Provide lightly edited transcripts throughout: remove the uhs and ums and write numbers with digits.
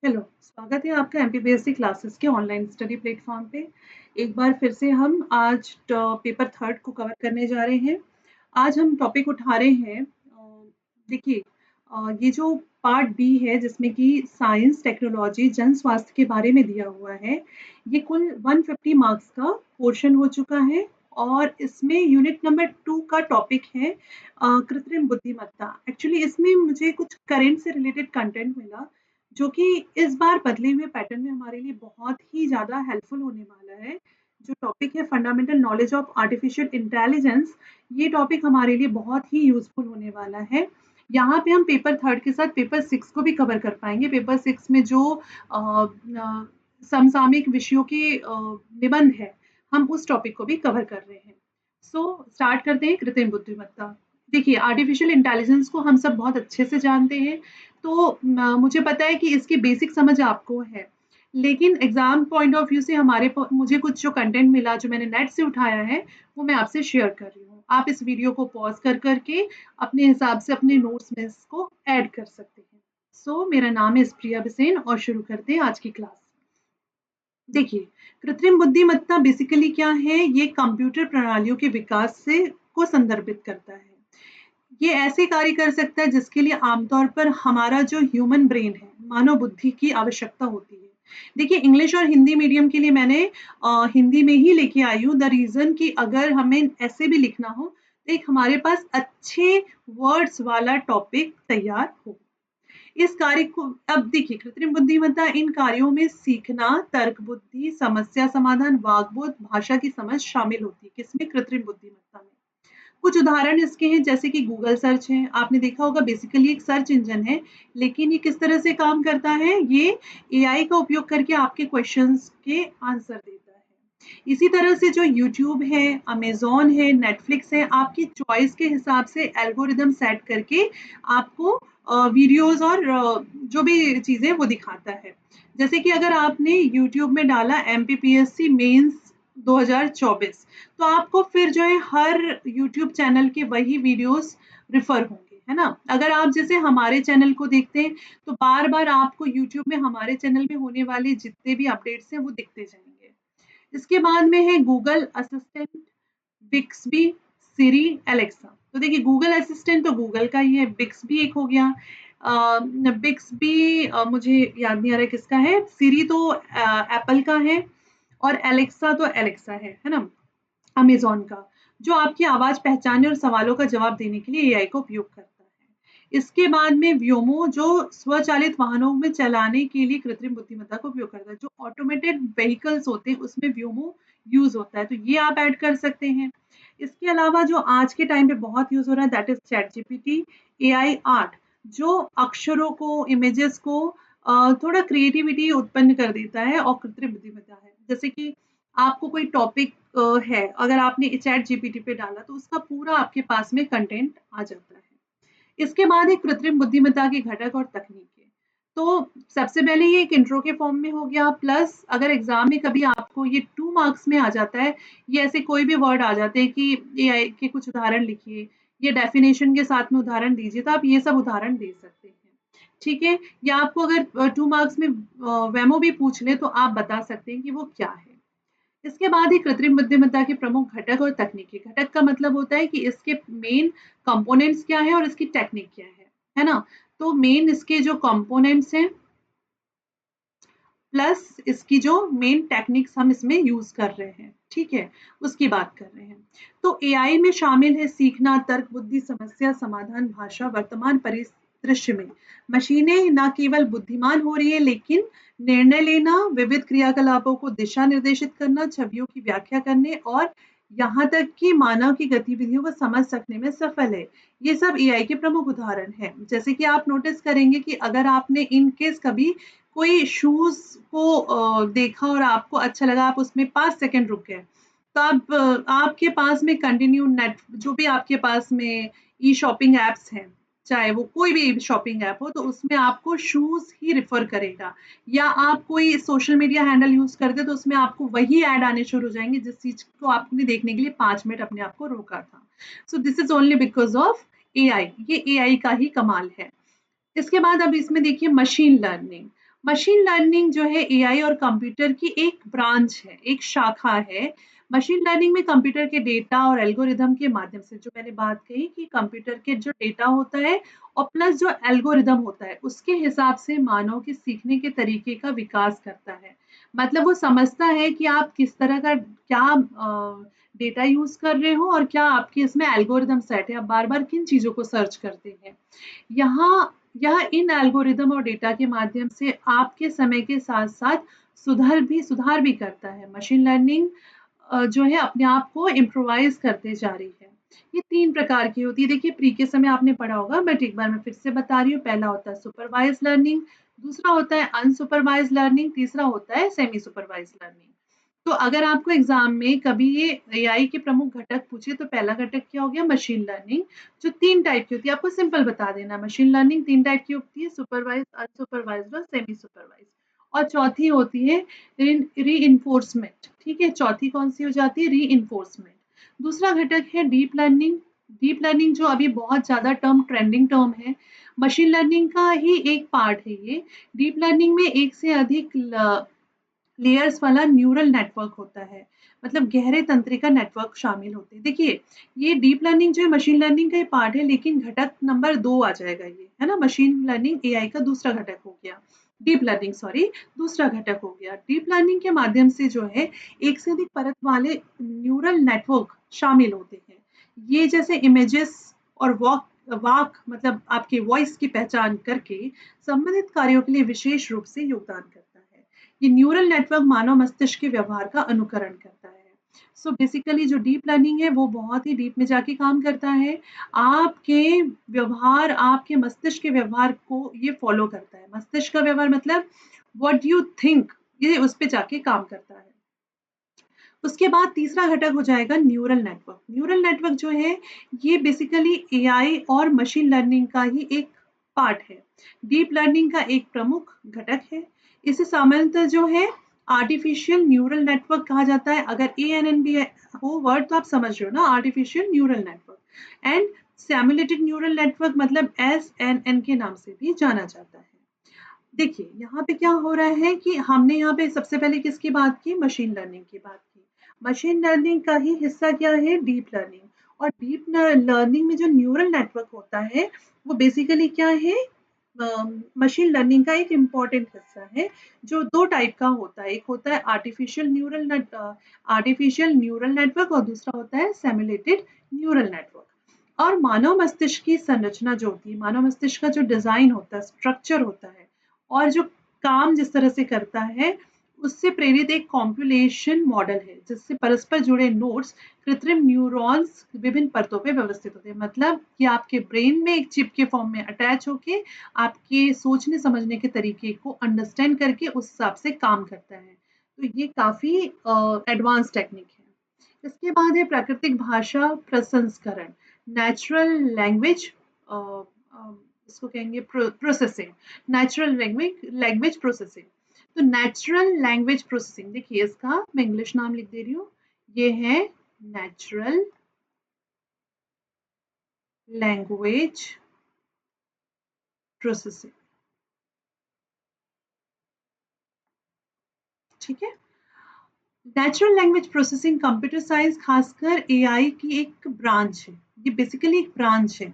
Hello, स्वागत है आपका एमपीपीएससी क्लासेस के ऑनलाइन स्टडी प्लेटफॉर्म पे। एक बार फिर से हम आज पेपर थर्ड को कवर करने जा रहे हैं। आज हम टॉपिक उठा रहे हैं देखिए ये जो पार्ट बी है जिसमें कि साइंस, टेक्नोलॉजी, जन स्वास्थ्य के बारे में दिया हुआ है। ये कुल 150 मार्क्स का पोर्शन हो चुका है और इसमें यूनिट नंबर 2 का टॉपिक है कृत्रिम बुद्धिमत्ता। एक्चुअली इसमें मुझे कुछ करंट से रिलेटेड कंटेंट मिला जो कि इस बार बदले हुए पैटर्न में हमारे लिए बहुत ही ज़्यादा हेल्पफुल होने वाला है। जो टॉपिक है fundamental knowledge of artificial intelligence, ये टॉपिक हमारे लिए बहुत ही यूज़फुल होने वाला है। यहाँ पे हम पेपर थर्ड के साथ पेपर 6 को भी कवर कर पाएँगे। पेपर 6 में जो समसामयिक विषयों के निबंध है, हम उस टॉपिक को भी कवर कर रहे हैं। स्टार्ट करते हैं कृत्रिम बुद्धिमत्ता। देखिए, आर्टिफिशियल इंटेलिजेंस को हम सब बहुत अच्छे से जानते हैं, तो मुझे पता है कि इसकी बेसिक समझ आपको है। लेकिन एग्ज़ाम पॉइंट ऑफ व्यू से मुझे कुछ जो कंटेंट मिला, जो मैंने नेट से उठाया है, वो मैं आपसे शेयर कर रही हूँ। आप इस वीडियो को पॉज़ कर के अपने हिसाब से अपने नोट्स में इसको ऐड कर सकते हैं। मेरा नाम है स्प्रिया बिसेन और शुरू करते हैं आज की क्लास। देखिए, कृत्रिम बुद्धिमत्ता बेसिकली क्या है? ये कंप्यूटर प्रणालियों के विकास से को संदर्भित करता है। ये ऐसे कार्य कर सकता है जिसके लिए आमतौर पर हमारा जो ह्यूमन ब्रेन है, मानव बुद्धि की आवश्यकता होती है। देखिए, इंग्लिश और हिंदी मीडियम के लिए मैंने हिंदी में ही लेके आई हूँ। द रीज़न कि अगर हमें ऐसे भी लिखना हो, तो एक हमारे पास अच्छे वर्ड्स वाला टॉपिक तैयार हो। इस कार्य को अब देखिए, कृत्रिम बुद्धिमत्ता इन कार्यों में सीखना, तर्क बुद्धि, समस्या समाधान, वाकबोध, भाषा की समझ शामिल होती है। किसमें? कृत्रिम बुद्धिमत्ता में। कुछ उदाहरण इसके हैं जैसे कि गूगल सर्च है। आपने देखा होगा बेसिकली एक सर्च इंजन है, लेकिन ये किस तरह से काम करता है? ये एआई का उपयोग करके आपके क्वेश्चंस के आंसर देता है। इसी तरह से जो यूट्यूब है, अमेज़न है, नेटफ्लिक्स है, आपकी चॉइस के हिसाब से एल्गोरिदम सेट करके आपको वीडियोज़ और जो भी चीज़ें वो दिखाता है। जैसे कि अगर आपने यूट्यूब में डाला एमपीपीएससी मेंस 2024, तो आपको फिर जो है हर यूट्यूब चैनल के वही वीडियोस रिफर होंगे, है ना? अगर आप जैसे हमारे चैनल को देखते हैं, तो बार-बार आपको यूट्यूब में हमारे चैनल में होने वाले जितने भी अपडेट्स हैं, वो दिखते जाएँगे। इसके बाद में है गूगल असिस्टेंट, बिक्सबी, सिरी, एलेक्सा। तो देखिए, गूगल असिस्टेंट तो गूगल का ही है, बिक्सबी एक हो गया। बिक्सबी मुझे याद नहीं आ रहा है किसका है, सिरी तो एप्पल का है और एलेक्सा तो एलेक्सा है ना? अमेज़न का, जो आपकी आवाज़ पहचानने और सवालों का जवाब देने के लिए एआई का उपयोग करता है। इसके बाद में व्योमो, जो स्वचालित वाहनों में चलाने के लिए कृत्रिम बुद्धिमत्ता का उपयोग करता है। जो ऑटोमेटेड व्हीकल्स होते हैं उसमें व्योमो यूज़ होता है, तो ये आप ऐड कर सकते हैं। इसके अलावा जो आज के टाइम पे बहुत यूज़ हो रहा है that is ChatGPT, AI art, जो अक्षरों को, इमेजेस को थोड़ा क्रिएटिविटी उत्पन्न कर देता है और कृत्रिम बुद्धिमत्ता है। जैसे कि आपको कोई टॉपिक है, अगर आपने चैट जीपीटी पे डाला तो उसका पूरा आपके पास में कंटेंट आ जाता है। इसके बाद है कृत्रिम बुद्धिमत्ता के घटक और तकनीकें। तो सबसे पहले ये एक इंट्रो के फॉर्म में हो गया, प्लस अगर एग्जाम में कभी आपको ये 2 मार्क्स में आ जाता है, ये ऐसे कोई भी वर्ड आ जाते हैं कि एआई के कुछ उदाहरण लिखिए, ये डेफिनेशन के साथ में उदाहरण दीजिए, तो आप ये सब उदाहरण दे सकते हैं। ठीक है? या आपको अगर 2 मार्क्स में वेमो भी पूछ ले तो आप बता सकते हैं कि वो क्या है। इसके बाद ही कृत्रिम बुद्धिमत्ता के प्रमुख घटक और तकनीकी। घटक का मतलब होता है कि इसके मेन कंपोनेंट्स क्या है और इसकी टेक्निक क्या है ना? तो मेन इसके जो कंपोनेंट्स हैं प्लस इसकी जो मेन टेक्निक्स हम इसमें यूज कर रहे हैं, ठीक है, उसकी बात कर रहे हैं। तो एआई में शामिल है सीखना, तर्क बुद्धि, समस्या समाधान, भाषा। वर्तमान परिदृश्य में मशीनें न केवल बुद्धिमान हो रही है लेकिन निर्णय लेना, विविध क्रियाकलापों को दिशा निर्देशित करना, छवियों की व्याख्या करने और यहाँ तक कि मानव की गतिविधियों को समझ सकने में सफल है। ये सब एआई के प्रमुख उदाहरण हैं। जैसे कि आप नोटिस करेंगे कि अगर आपने इन केस कभी कोई शूज़ को देखा और आपको अच्छा लगा, आप उसमें 5 सेकंड रुक गए, तो आपके पास में कंटिन्यू नेट, जो भी आपके पास में ई-शॉपिंग ऐप्स हैं, चाहे वो कोई भी शॉपिंग ऐप हो, तो उसमें आपको शूज़ ही रेफ़र करेगा। या आप कोई सोशल मीडिया हैंडल यूज़ करते, तो उसमें आपको वही ऐड आने शुरू हो जाएँगे, जिस चीज़ को आपने देखने के लिए 5 मिनट अपने आप को रोका था। So this is only because of AI, ये एआई का ही कमाल है। इसके बाद अब इसमें देखिए मशीन लर्निंग। मशीन लर्निंग जो है एआई और कंप्यूटर की एक ब्रांच है, एक शाखा है। मशीन लर्निंग में कंप्यूटर के डेटा और एल्गोरिदम के माध्यम से, जो मैंने बात कही कि कंप्यूटर के जो डेटा होता है और प्लस जो एल्गोरिदम होता है, उसके हिसाब से मानव के सीखने के तरीके का विकास करता है। मतलब वो समझता है कि आप किस तरह का क्या डेटा यूज़ कर रहे हो और क्या आपके इसमें एल्गोरिदम सेट है, आप बार-बार किन चीज़ों को सर्च करते हैं। यहाँ यह इन एल्गोरिदम और डेटा के माध्यम से आपके समय के साथ-साथ सुधार भी करता है। मशीन लर्निंग जो है अपने आप को इम्प्रोवाइज़ करते जा रही है। ये 3 प्रकार की होती है। देखिए प्री के समय आपने पढ़ा होगा, बट एक बार मैं फिर से बता रही हूँ। पहला होता है सुपरवाइज़्ड लर्निंग, दूसरा होता है अनसुपरवाइज़्ड लर्निंग, तीसरा होता है सेमी सुपरवाइज़्ड लर्निंग। तो अगर आपको एग्ज़ाम में कभी ये एआई के प्रमुख घटक पूछे तो पहला घटक क्या हो गया? मशीन लर्निंग, जो 3 टाइप की होती है। आपको सिंपल बता देना, मशीन लर्निंग 3 टाइप की होती है, सुपरवाइज़्ड, अनसुपरवाइज़्ड और सेमी सुपरवाइज़्ड। और चौथी होती है रीइंफोर्समेंट, ठीक है? चौथी कौन-सी हो जाती है? रीइंफोर्समेंट। दूसरा घटक है डीप लर्निंग। डीप लर्निंग जो अभी बहुत ज़्यादा ट्रेंडिंग टर्म है, मशीन लर्निंग का ही एक पार्ट है ये। डीप लर्निंग में एक से अधिक लेयर्स वाला न्यूरल नेटवर्क होता है, मतलब गहरे तंत्रिका नेटवर्क शामिल होते हैं। देखिए, ये डीप लर्निंग जो है मशीन लर्निंग का ही पार्ट है, लेकिन घटक नंबर 2 आ जाएगा ये, है ना? मशीन लर्निंग एआई का दूसरा घटक हो गया। डीप लर्निंग सॉरी, दूसरा घटक हो गया। डीप लर्निंग के माध्यम से जो है एक से अधिक परत वाले न्यूरल नेटवर्क शामिल होते हैं। ये जैसे इमेजेस और वाक मतलब आपके वॉइस की पहचान करके संबंधित कार्यों के लिए विशेष रूप से योगदान करता है। ये न्यूरल नेटवर्क मानव मस्तिष्क के व्यवहार का अनुकरण करता है। सो बेसिकली जो डीप लर्निंग है वो बहुत ही डीप में जाके काम करता है। आपके व्यवहार, आपके मस्तिष्क के व्यवहार को ये फॉलो करता है। मस्तिष्क का व्यवहार मतलब व्हाट यू थिंक, ये उस पे जाके काम करता है। उसके बाद तीसरा घटक हो जाएगा न्यूरल नेटवर्क। न्यूरल नेटवर्क जो है ये बेसिकली एआई और मशीन लर्निंग का ही एक पार्ट है। डीप लर्निंग का एक प्रमुख घटक है। इसे सामान्यतः जो है आर्टिफिशियल न्यूरल नेटवर्क कहा जाता है। अगर ANNB हो वर्ड तो आप समझ रहे हो ना, artificial neural network. And simulated neural network मतलब SNN के नाम से भी जाना जाता है। देखिए, यहाँ पे क्या हो रहा है कि हमने यहाँ पे सबसे पहले किसकी बात की? मशीन लर्निंग की बात की। मशीन लर्निंग का ही हिस्सा क्या है? Deep learning. और डीप लर्निंग में जो न्यूरल नेटवर्क होता है, वो बेसिकली क्या है? मशीन लर्निंग का एक इम्पॉर्टेंट हिस्सा है, जो 2 टाइप का होता है। एक होता है आर्टिफिशियल न्यूरल नेटवर्क और दूसरा होता है सिमुलेटेड न्यूरल नेटवर्क। और मानव मस्तिष्क की संरचना जो होती है, मानव मस्तिष्क का जो डिज़ाइन होता है, स्ट्रक्चर होता है और जो काम जिस तरह से करता है, उससे प्रेरित एक कॉम्पुलेशन मॉडल है, जिससे परस्पर जुड़े नोड्स कृत्रिम न्यूरॉन्स विभिन्न परतों पे व्यवस्थित होते हैं। मतलब कि आपके ब्रेन में एक चिप के फॉर्म में अटैच होके आपके सोचने समझने के तरीके को अंडरस्टैंड करके उस हिसाब से काम करता है। तो ये काफ़ी एडवांस टेक्निक है। इसके बाद है प्राकृतिक भाषा प्रसंस्करण, नेचुरल लैंग्वेज इसको कहेंगे प्रोसेसिंग, नेचुरल लैंग्वेज प्रोसेसिंग। तो नेचुरल लैंग्वेज प्रोसेसिंग, देखिए इसका मैं इंग्लिश नाम लिख दे रही हूँ, ये है नेचुरल लैंग्वेज प्रोसेसिंग। ठीक है। Natural language processing computer science खासकर एआई की एक ब्रांच है। ये बेसिकली एक ब्रांच है।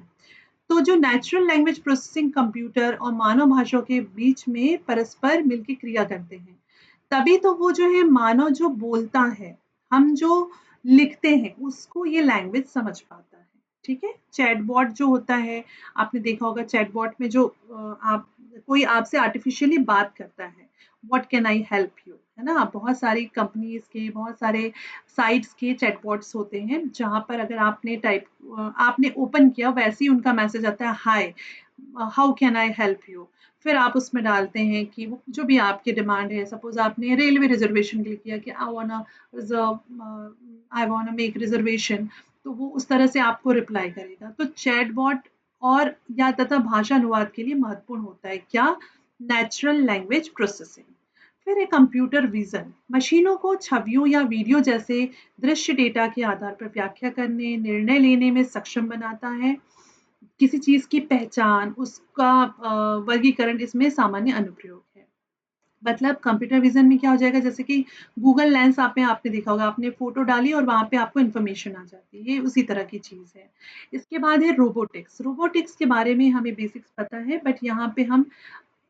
तो जो नेचुरल लैंग्वेज प्रोसेसिंग कंप्यूटर और मानव भाषाओं के बीच में परस्पर मिलकर क्रिया करते हैं। तभी तो वो जो है मानव जो बोलता है, हम जो लिखते हैं, उसको ये लैंग्वेज समझ पाता है। ठीक है। चैटबॉट जो होता है, आपने देखा होगा चैटबॉट में जो आप कोई आपसे आर्टिफिशियली बात करता है, what can I help you, है ना? बहुत सारी कंपनीज के, बहुत सारे साइट्स के चैटबॉट्स होते हैं, जहाँ पर अगर आपने ओपन किया, वैसे ही उनका मैसेज आता है, hi how can I help you. फिर आप उसमें डालते हैं कि वो जो भी आपकी डिमांड है, सपोज आपने रेलवे रिजर्वेशन के लिए किया कि आई वांट मेक रिजर्वेशन, तो वो उस तरह से आपको रिप्लाई करेगा। तो चैटबॉट और या तथा भाषा अनुवाद के लिए महत्वपूर्ण होता है क्या? Natural language processing. फिर है कंप्यूटर विजन, मशीनों को छवियों या वीडियो जैसे दृश्य डेटा के आधार पर व्याख्या करने, निर्णय लेने में सक्षम बनाता है। किसी चीज़ की पहचान, उसका वर्गीकरण इसमें सामान्य अनुप्रयोग है। मतलब कंप्यूटर विज़न में क्या हो जाएगा, जैसे कि गूगल लेंस आप में आपने देखा होगा, आपने फ़ोटो डाली और वहाँ पे आपको इन्फॉर्मेशन आ जाती है, ये उसी तरह की चीज़ है। इसके बाद है रोबोटिक्स। रोबोटिक्स के बारे में हमें बेसिक्स पता है, बट यहाँ पे हम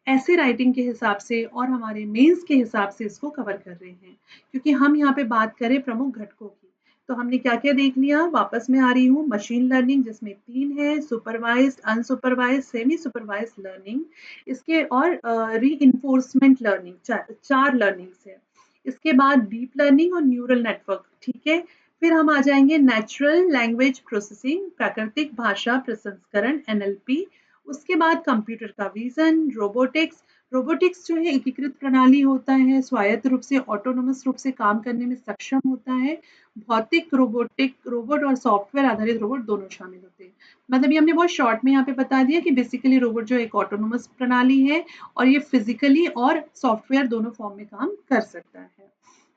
ऐसे राइटिंग के हिसाब से और हमारे मेंस के हिसाब से इसको कवर कर रहे हैं, क्योंकि हम यहाँ पे बात करें प्रमुख घटकों की। तो हमने क्या-क्या देख लिया, वापस मैं आ रही हूँ, मशीन लर्निंग जिसमें 3 है, सुपरवाइज़्ड, अनसुपरवाइज़्ड, सेमी सुपरवाइज़्ड लर्निंग, इसके और रीइंफोर्समेंट लर्निंग, 4 लर्निंग्स है। इसके बाद डीप लर्निंग और न्यूरल नेटवर्क, ठीक है? फिर हम आ जाएँगे नेचुरल लैंग्वेज प्रोसेसिंग, प्राकृतिक भाषा प्रसंस्करण, एनएलपी। उसके बाद कंप्यूटर का विज़न, रोबोटिक्स। रोबोटिक्स जो है एकीकृत प्रणाली होता है, स्वायत्त रूप से ऑटोनोमस रूप से काम करने में सक्षम होता है। भौतिक रोबोटिक रोबोट और सॉफ्टवेयर आधारित रोबोट दोनों शामिल होते हैं। मतलब ये हमने बहुत शॉर्ट में यहाँ पे बता दिया कि बेसिकली रोबोट जो एक ऑटोनोमस प्रणाली है और ये फिजिकली और सॉफ्टवेयर दोनों फॉर्म में काम कर सकता है।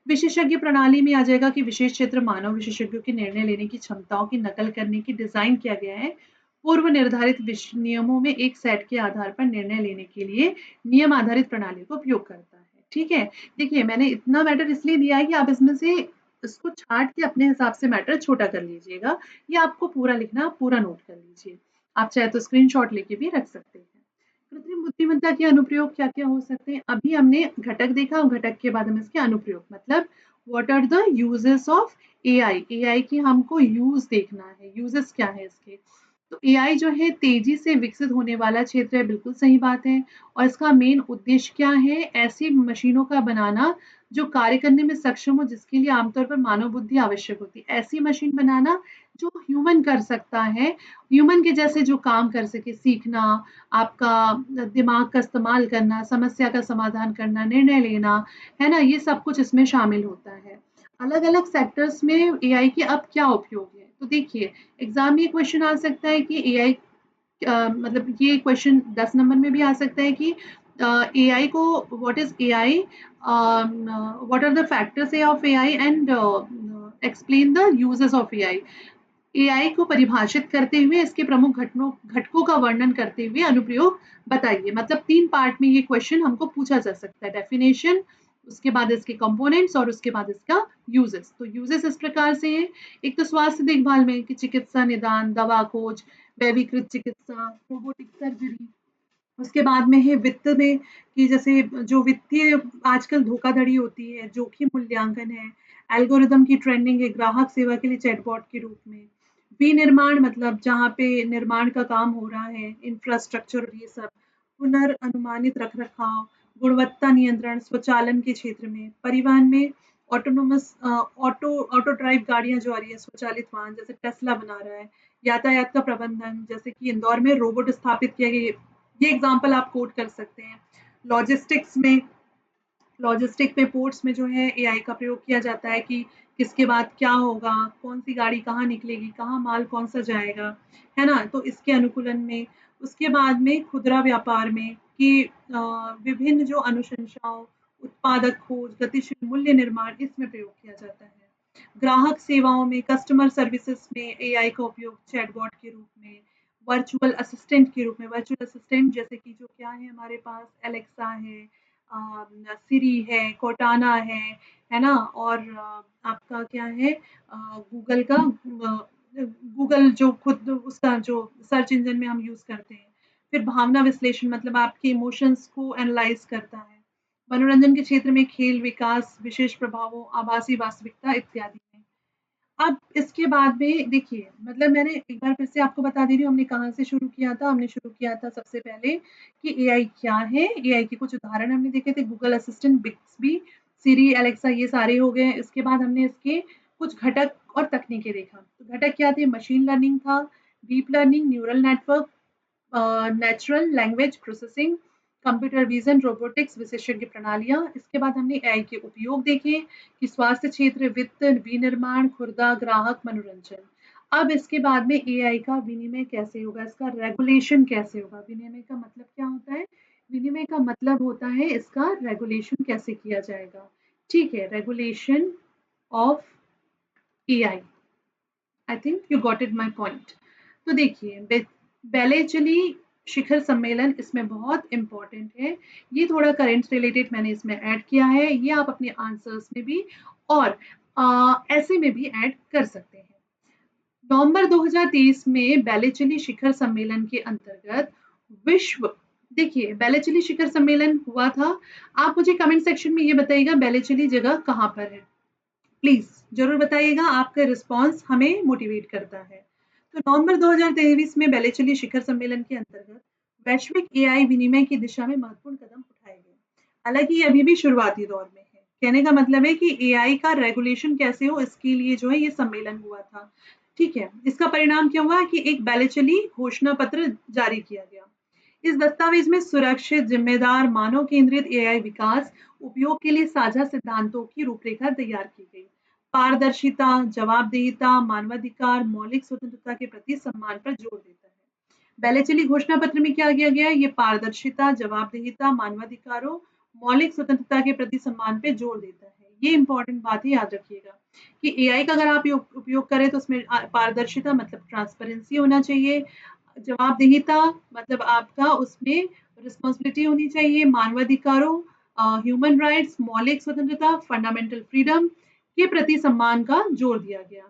विशेषज्ञ प्रणाली में आ जाएगा कि विशेष क्षेत्र मानव विशेषज्ञों के निर्णय लेने की क्षमताओं की नकल करने की डिजाइन किया गया है। पूर्व निर्धारित नियमों में एक सेट के आधार पर निर्णय लेने के लिए नियम आधारित प्रणाली का उपयोग करता है। ठीक है, देखिए मैंने इतना मैटर इसलिए दिया है कि आप इसमें से इसको छाट के अपने हिसाब से मैटर छोटा कर लीजिएगा, या आपको पूरा लिखना, आप पूरा नोट कर लीजिए। आप चाहे तो स्क्रीनशॉट लेके भी रख सकते हैं। कृत्रिम बुद्धिमत्ता के अनुप्रयोग क्या-क्या हो सकते हैं? अभी हमने घटक देखा और घटक के बाद हम इसके अनुप्रयोग, मतलब what are the uses of AI? AI की हमको यूज़ देखना है, यूजेस क्या है इसके? तो एआई जो है तेजी से विकसित होने वाला क्षेत्र है, बिल्कुल सही बात है। और इसका मेन उद्देश्य क्या है? ऐसी मशीनों का बनाना जो कार्य करने में सक्षम हो, जिसके लिए आमतौर पर मानव बुद्धि आवश्यक होती है। ऐसी मशीन बनाना जो ह्यूमन कर सकता है, ह्यूमन के जैसे जो काम कर सके, सीखना, आपका दिमाग का इस्तेमाल करना, समस्या का समाधान करना, निर्णय लेना, है ना? ये सब कुछ इसमें शामिल होता है। अलग-अलग सेक्टर्स में एआई के अब क्या उपयोग है? तो देखिए, एग्ज़ाम में ये क्वेश्चन आ सकता है कि एआई मतलब ये क्वेश्चन 10 नंबर में भी आ सकता है कि एआई को, what is AI? What are the factors of AI and explain the uses of AI. AI को परिभाषित करते हुए इसके प्रमुख घटकों का वर्णन करते हुए अनुप्रयोग बताइए। मतलब 3 पार्ट में ये क्वेश्चन हमको पूछा जा सकता है। डेफिनेशन, उसके बाद इसके कंपोनेंट्स और उसके बाद इसका यूजेस। तो यूजेस इस प्रकार से है, एक तो स्वास्थ्य देखभाल में कि चिकित्सा निदान, दवा खोज, वैविकृत चिकित्सा, रोबोटिक सर्जरी। उसके बाद में है वित्त में कि जैसे जो वित्तीय आजकल धोखाधड़ी होती है, जोखिम मूल्यांकन है, एल्गोरिदम की ट्रेंडिंग है, ग्राहक सेवा के लिए चैटबॉट के रूप में। विनिर्माण मतलब जहाँ पे निर्माण का काम हो रहा है, इंफ्रास्ट्रक्चर और ये सब। पुनर्अनुमानित रखरखाव, गुणवत्ता नियंत्रण, स्वचालन के क्षेत्र में। परिवहन में ऑटोनोमस ऑटो ड्राइव गाड़ियाँ जो आ रही है, स्वचालित वाहन जैसे टेस्ला बना रहा है। यातायात का प्रबंधन, जैसे कि इंदौर में रोबोट स्थापित किया गया, ये एग्जाम्पल आप कोट कर सकते हैं। लॉजिस्टिक्स में, लॉजिस्टिक में पोर्ट्स में जो है एआई का प्रयोग किया जाता है कि किसके बाद क्या होगा, कौन सी गाड़ी कहाँ निकलेगी, कहाँ माल कौन सा जाएगा, है ना? तो इसके अनुकूलन में। उसके बाद में खुदरा व्यापार में कि विभिन्न जो अनुशंसाओं, उत्पादक खोज, गतिशील मूल्य निर्माण, इसमें प्रयोग किया जाता है। ग्राहक सेवाओं में, कस्टमर सर्विसेज में एआई का उपयोग चैटबॉट के रूप में, वर्चुअल असिस्टेंट के रूप में। वर्चुअल असिस्टेंट जैसे कि जो क्या है हमारे पास, एलेक्सा है, सिरी है, कोर्टाना है ना? और आपका क्या है, गूगल का गूगल जो खुद उसका जो सर्च इंजन में हम यूज़ करते हैं। फिर भावना विश्लेषण मतलब आपके इमोशंस को एनालाइज़ करता है। मनोरंजन के क्षेत्र में खेल, विकास, विशेष प्रभावों, आभासी वास्तविकता इत्यादि में। अब इसके बाद में देखिए, मतलब मैंने एक बार फिर से आपको बता दे रही हूँ हमने कहाँ से शुरू किया था। हमने शुरू किया था सबसे पहले कि एआई क्या है? एआई के कुछ उदाहरण हमने देखे थे, गूगल असिस्टेंट, बिक्सबी, सिरी, एलेक्सा, ये सारे हो गए। इसके बाद हमने इसके कुछ घटक और तकनीकें देखा। तो घटक क्या थे? मशीन लर्निंग था, deep learning, neural network, natural language processing, computer vision, robotics, विशेषज्ञ प्रणालियाँ। इसके बाद हमने एआई के उपयोग देखे कि स्वास्थ्य क्षेत्र, वित्त, विनिर्माण, खुर्दा, ग्राहक, मनोरंजन। अब इसके बाद में एआई का विनिमय कैसे होगा, इसका रेगुलेशन कैसे होगा? विनिमय का मतलब क्या होता है? विनिमय का मतलब होता है इसका रेगुलेशन कैसे किया जाएगा। ठीक है, regulation of AI. I think you got it my point. तो देखिए, बेलेचली शिखर सम्मेलन इसमें बहुत इम्पोर्टेंट है। ये थोड़ा करंट रिलेटेड मैंने इसमें ऐड किया है, ये आप अपने आंसर्स में भी और ऐसे में भी ऐड कर सकते हैं। नवंबर 2023 में बैलेचली शिखर सम्मेलन के अंतर्गत विश्व देखिए बैलेचली शिखर सम्मेलन हुआ था। आप मुझे कमेंट सेक्शन में ये बताइएगा बैलेचली जगह कहाँ पर है, प्लीज जरूर बताइएगा, आपका रिस्पॉन्स हमें मोटिवेट करता है। तो नवंबर 2023 में बैलेचली शिखर सम्मेलन के अंतर्गत वैश्विक एआई विनिमय की दिशा में महत्वपूर्ण कदम उठाए गए। हालांकि ये अभी भी शुरुआती दौर में है, कहने का मतलब है कि एआई का रेगुलेशन कैसे हो इसके लिए जो है ये सम्मेलन हुआ था। ठीक है, इसका परिणाम क्या हुआ कि एक बैलेचली घोषणा पत्र जारी किया गया। इस दस्तावेज में सुरक्षित, जिम्मेदार, मानव केंद्रित एआई विकास उपयोग के लिए साझा सिद्धांतों की रूपरेखा तैयार की गई। पारदर्शिता, जवाबदेहिता, मानवाधिकार, मौलिक स्वतंत्रता के प्रति सम्मान पर जोर देता है। बैलेचली घोषणा पत्र में क्या किया गया है, ये पारदर्शिता, जवाबदेहिता, मानवाधिकारों, मौलिक स्वतंत्रता के प्रति सम्मान पे जोर देता है। ये इंपॉर्टेंट बात है, याद रखिएगा कि एआई का अगर आप उपयोग करें तो उसमें पारदर्शिता मतलब ट्रांसपेरेंसी होना चाहिए, जवाबदेहिता मतलब आपका उसमें रिस्पॉन्सिबिलिटी होनी चाहिए, मानवाधिकारों, ह्यूमन राइट्स, मौलिक स्वतंत्रता, फंडामेंटल फ्रीडम के प्रति सम्मान का जोर दिया गया।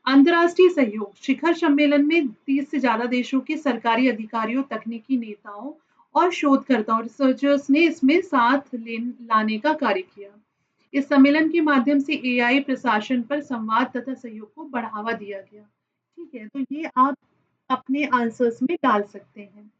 अंतर्राष्ट्रीय सहयोग शिखर सम्मेलन में 30 से ज्यादा देशों के सरकारी अधिकारियों, तकनीकी नेताओं और शोधकर्ताओं रिसर्चर्स ने इसमें साथ लाने का कार्य किया। इस सम्मेलन के माध्यम से एआई प्रशासन पर संवाद तथा सहयोग को बढ़ावा दिया गया। ठीक है, तो ये आप अपने आंसर्स में डाल सकते हैं।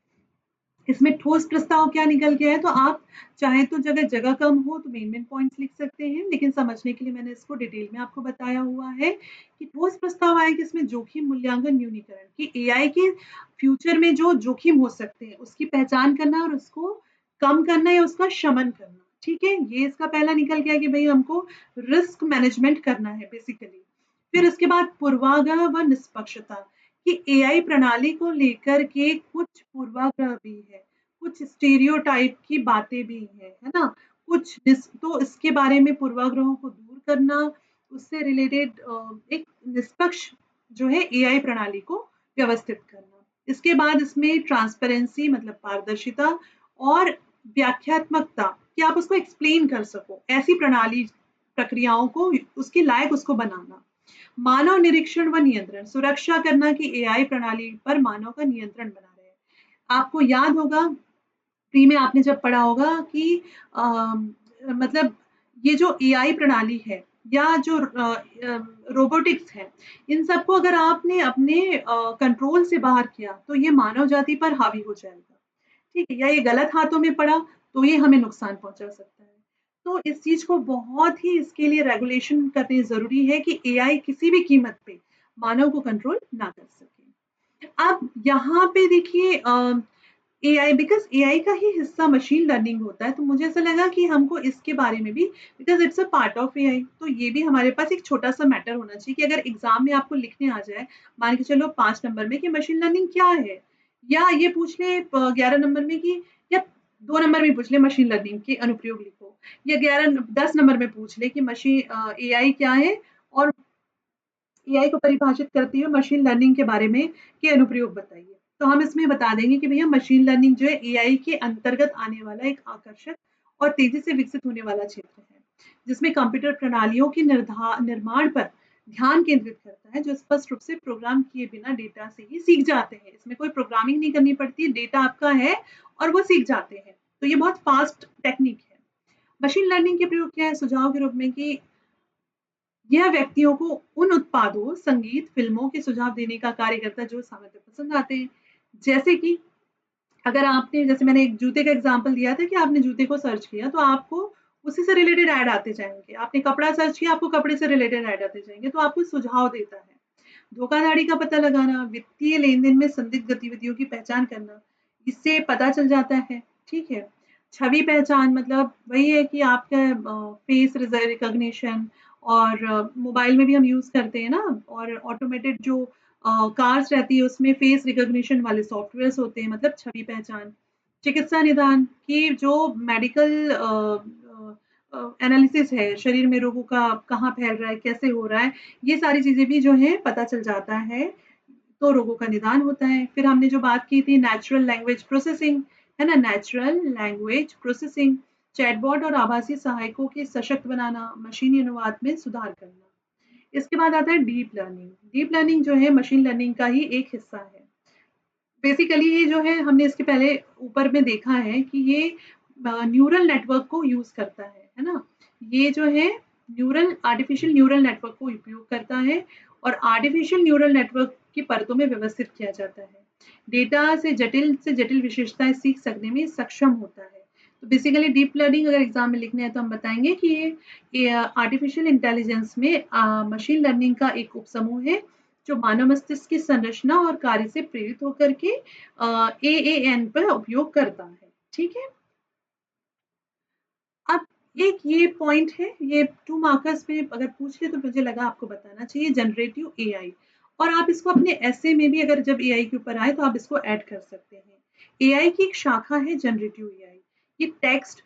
इसमें ठोस प्रस्ताव क्या निकल गया है, तो आप चाहे तो जगह जगह कम हो तो मेन मेन पॉइंट्स लिख सकते हैं, लेकिन समझने के लिए मैंने इसको डिटेल में आपको बताया हुआ है कि ठोस प्रस्ताव आए कि इसमें जोखिम मूल्यांकन न्यूनीकरण कि एआई के फ्यूचर में जो जोखिम हो सकते हैं उसकी पहचान करना और उसको कम करना या उसका शमन करना। ठीक है, ये इसका पहला निकल गया कि भाई हमको रिस्क मैनेजमेंट करना है बेसिकली। फिर इसके बाद पूर्वाग्रह व निष्पक्षता कि एआई प्रणाली को लेकर के कुछ पूर्वाग्रह भी है, कुछ स्टीरियोटाइप की बातें भी है ना, कुछ तो इसके बारे में पूर्वाग्रहों को दूर करना, उससे रिलेटेड एक निष्पक्ष जो है एआई प्रणाली को व्यवस्थित करना। इसके बाद इसमें ट्रांसपेरेंसी मतलब पारदर्शिता और व्याख्यात्मकता कि आप उसको एक्सप्लेन कर सको, ऐसी प्रणाली प्रक्रियाओं को उसके लायक उसको बनाना। मानव निरीक्षण व नियंत्रण सुरक्षा करना कि एआई प्रणाली पर मानव का नियंत्रण बना रहे। आपको याद होगा प्री में आपने जब पढ़ा होगा कि मतलब ये जो एआई प्रणाली है या जो रोबोटिक्स है, इन सबको अगर आपने अपने कंट्रोल से बाहर किया तो ये मानव जाति पर हावी हो जाएगा। ठीक है, या ये गलत हाथों में पड़ा तो ये हमें नुकसान पहुंचा सकता है। तो इस चीज को बहुत ही इसके लिए रेगुलेशन करनी जरूरी है कि एआई किसी भी कीमत पे मानव को कंट्रोल ना कर सके। अब यहाँ पे देखिए एआई बिकॉज एआई का ही हिस्सा मशीन लर्निंग होता है, तो मुझे ऐसा लगा कि हमको इसके बारे में भी because it's a part of AI, तो ये भी हमारे पास एक छोटा सा मैटर होना चाहिए कि अगर एग्जाम में आपको लिखने आ जाए मान के चलो 5 नंबर में कि मशीन लर्निंग क्या है, या ये पूछ ले 11 नंबर में कि या 2 नंबर में पूछ ले मशीन लर्निंग के अनुप्रयोग लिखो, या 10 नंबर में पूछ ले कि मशीन एआई क्या है और एआई को परिभाषित करते हुए मशीन लर्निंग के बारे में के अनुप्रयोग बताइए, तो हम इसमें बता देंगे कि भैया मशीन लर्निंग जो है एआई के अंतर्गत आने वाला एक आकर्षक और तेजी से विकसित होने वाला क्षेत्र है, जिसमें कंप्यूटर प्रणालियों के निर्माण पर ध्यान केंद्रित करता है, जो स्पष्ट रूप से प्रोग्राम किए बिना डेटा से ही सीख जाते हैं। इसमें कोई प्रोग्रामिंग नहीं करनी पड़ती, डेटा आपका है और वो सीख जाते हैं, तो ये बहुत फास्ट टेक्निक है। मशीन लर्निंग के प्रयोग क्या है सुझाव के रूप में कि यह व्यक्तियों को उन उत्पादों, संगीत, फिल्मों के सुझाव देने का कार्य करता है जो सामान्यतः पसंद आते हैं। जैसे कि अगर आपने जैसे मैंने एक जूते का एग्जांपल दिया था कि आपने जूते को सर्च किया तो आपको उसी से रिलेटेड ऐड आते जाएँगे। आपने कपड़ा सर्च किया, आपको कपड़े से रिलेटेड ऐड आते जाएँगे, तो आपको सुझाव देता है। धोखाधड़ी का पता लगाना, वित्तीय लेन-देन में संदिग्ध गतिविधियों की पहचान करना, इससे पता चल जाता है, ठीक है? छवि पहचान मतलब वही है कि आपका फेस रिकॉग्निशन और मोबाइल में भी हम यूज़ करते हैं ना, और ऑटोमेटेड जो कार्स रहती है उसमें फेस रिकॉग्निशन वाले सॉफ्टवेयर्स होते हैं, मतलब छवि पहचान। चिकित्सा निदान कि जो मेडिकल एनालिसिस है, शरीर में रोगों का कहाँ फैल रहा है, कैसे हो रहा है, ये सारी चीज़ें भी जो है पता चल जाता है। तो रोगों का निदान होता है। फिर हमने जो बात की थी नेचुरल लैंग्वेज प्रोसेसिंग, है ना, नेचुरल लैंग्वेज प्रोसेसिंग, चैटबॉट और आभासी सहायकों के सशक्त बनाना, मशीनी अनुवाद में सुधार करना। इसके बाद आता है डीप लर्निंग। डीप लर्निंग जो है मशीन लर्निंग का ही एक हिस्सा है। बेसिकली ये जो है हमने इसके पहले ऊपर में देखा है कि ये न्यूरल नेटवर्क को यूज करता है ना। ये जो है न्यूरल आर्टिफिशियल न्यूरल नेटवर्क को उपयोग करता है और आर्टिफिशियल न्यूरल नेटवर्क की परतों में व्यवस्थित किया जाता है। डेटा से जटिल विशेषताएं सीख सकने में सक्षम होता है। तो बेसिकली डीप लर्निंग अगर एग्जाम में लिखने हैं तो हम बताएंगे कि ये आर्टिफिशियल इंटेलिजेंस में मशीन लर्निंग का एक उपसमूह है जो मानव मस्तिष्क की संरचना और कार्य से प्रेरित होकर के एएएन पर उपयोग करता है। ठीक है। अब एक ये पॉइंट है, ये 2 मार्कर्स में अगर पूछ ले तो मुझे लगा आपको बताना चाहिए, जनरेटिव एआई। और आप इसको अपने एसे में भी अगर जब एआई के ऊपर आए तो आप इसको ऐड कर सकते हैं। एआई की एक शाखा है जनरेटिव एआई। ये टेक्स्ट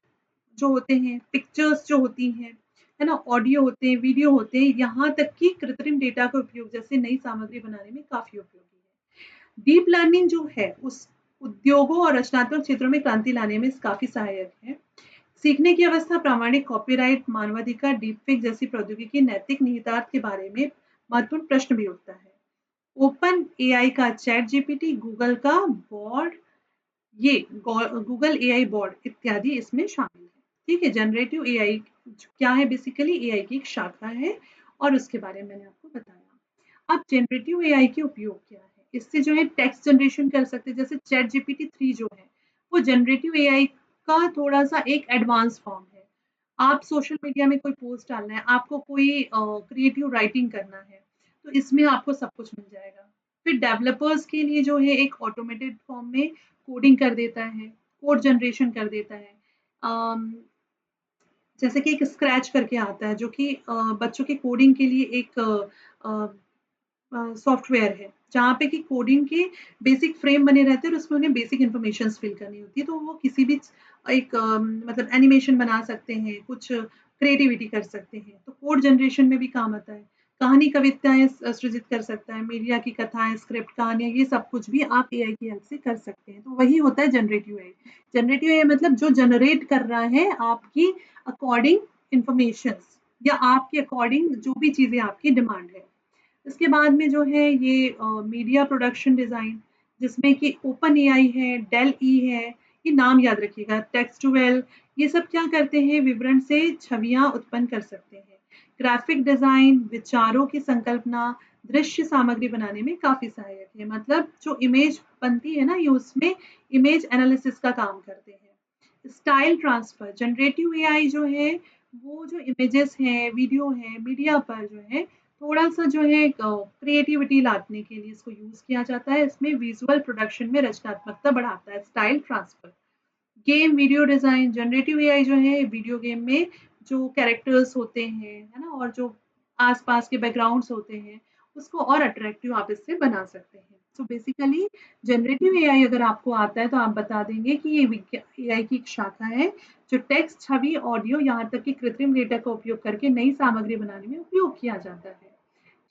जो होते हैं, पिक्चर्स जो होती हैं, है ना, ऑडियो होते हैं, वीडियो होते हैं, यहाँ तक कि कृत्रिम डेटा का उपयोग जैसे नई सामग्री बनाने में काफ़ी उपयोगी है। डीप लर्निंग जो है उस उद्योगों और रचनात्मक क्षेत्रों में क्रांति लाने में काफ़ी सहायक है। सीखने की अवस्था प्रामाणिक कॉपीराइट, मानवाधिकार, डीपफेक जैसी प्रौद्योगिकी नैतिक निहितार्थ के बारे में महत्वपूर्ण प्रश्न भी उठता है। ओपन एआई का चैट जीपीटी, गूगल का बॉर्ड, ये गूगल एआई बॉर्ड इत्यादि इसमें शामिल है। ठीक है। जनरेटिव एआई क्या है? बेसिकली एआई की एक शाखा है और उसके बारे में मैंने आपको बताया। अब जनरेटिव एआई के उपयोग क्या है? इससे जो है टेक्स्ट जनरेशन कर सकते हैं, जैसे चैट जीपीटी 3 जो है वो जनरेटिव एआई का थोड़ा सा एक एडवांस फॉर्म है। आप सोशल मीडिया में कोई पोस्ट डालना है, आपको कोई क्रिएटिव राइटिंग करना है, तो इसमें आपको सब कुछ मिल जाएगा। फिर डेवलपर्स के लिए जो है एक ऑटोमेटेड फॉर्म में कोडिंग कर देता है, कोड जनरेशन कर देता है। अम, जैसे कि एक स्क्रैच करके आता है जो कि बच्चों के कोडिंग के लिए एक सॉफ्टवेयर है जहाँ पे कि कोडिंग के बेसिक फ्रेम बने रहते हैं और उसमें उन्हें बेसिक इन्फॉर्मेशन फिल करनी होती है, तो वो किसी भी एक मतलब एनिमेशन बना सकते हैं, कुछ क्रिएटिविटी कर सकते हैं, तो कोड जनरेशन में भी काम आता है। कहानी कविताएं सृजित कर सकता है, मीडिया की कथाएं, स्क्रिप्ट, कहानियां, ये सब कुछ भी आप एआई की हेल्प से कर सकते हैं। तो वही होता है जनरेटिव एआई। जनरेटिव एआई मतलब जो जनरेट कर रहा है आपकी अकॉर्डिंग इंफॉर्मेशन या आपके अकॉर्डिंग जो भी चीजें आपकी डिमांड है। इसके बाद में जो है ये मीडिया प्रोडक्शन डिज़ाइन, जिसमें कि ओपन एआई है, डेल ई है, ये नाम याद रखिएगा, टेक्सटुअल, ये सब क्या करते हैं, विवरण से छवियां उत्पन्न कर सकते हैं। ग्राफिक डिज़ाइन विचारों की संकल्पना, दृश्य सामग्री बनाने में काफ़ी सहायक है। मतलब जो इमेज बनती है ना, ये उसमें इमेज एनालिसिस का काम करते हैं। स्टाइल ट्रांसफर, जनरेटिव एआई जो है वो जो इमेजेस हैं, वीडियो हैं, मीडिया पर जो है थोड़ा-सा जो है क्रिएटिविटी लाने के लिए इसको यूज़ किया जाता है। इसमें विजुअल प्रोडक्शन में रचनात्मकता बढ़ाता है। Style transfer, game video design, generative AI जो है वीडियो गेम में जो कैरेक्टर्स होते हैं, है ना? और जो आस-पास के बैकग्राउंड्स होते हैं, उसको और अट्रैक्टिव आप इससे बना सकते हैं। सो बेसिकली जनरेटिव एआई अगर आपको आता है तो आप बता देंगे कि ये एआई की एक शाखा है जो टेक्स्ट, छवि, ऑडियो, यहाँ तक कि कृत्रिम डेटा का उपयोग करके नई सामग्री बनाने में उपयोग किया जाता है।